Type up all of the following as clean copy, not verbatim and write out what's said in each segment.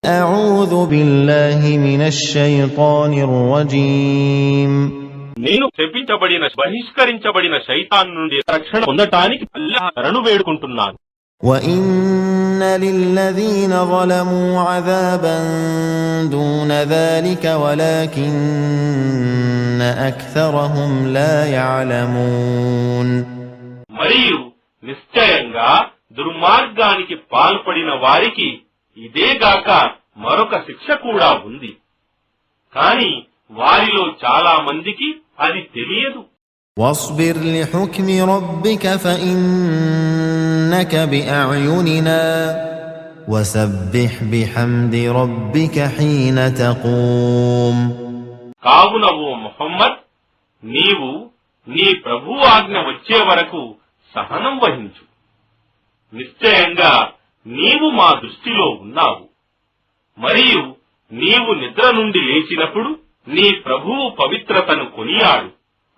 أعوذ بالله من الشيطان الرجيم నేను బహిష్కరించబడిన శైతాన్ నుండి రక్షణ పొందటానికి అల్లాహ్ శరణు వేడుకుంటున్నాను. وإن للذين ظلموا عذابا دون ذلك ولكن أكثرهم لا يعلمون. మరియు నిశ్చయంగా దుర్మార్గానికి పాల్పడిన వారికి ఇదేగాక మరొక శిక్ష కూడా ఉంది, కానీ వారిలో చాలా మందికి అది తెలియదు. واصبر لحكم ربك فإنك بأعيننا وسبح بحمد ربك حين تقوم. కావున ఓ ముహమ్మద్, నీవు నీ ప్రభు ఆజ్ఞ వచ్చే వరకు సహనం వహించు. నిశ్చయంగా నీవు మా దృష్టిలో ఉన్నావు. మరియు నీవు నిద్ర నుండి లేచినప్పుడు నీ ప్రభువు పవిత్రతను కొనియాడు,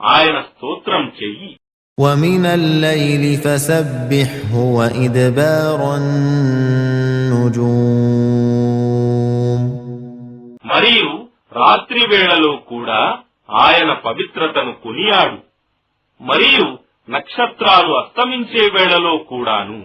ఆయన స్తోత్రం చెయ్యి. ومن الليل فسبحه وإدبار النجوم. మరియు రాత్రి వేళలో కూడా ఆయన పవిత్రతను కొనియాడు, మరియు నక్షత్రాలు అస్తమించే వేళలో కూడాను.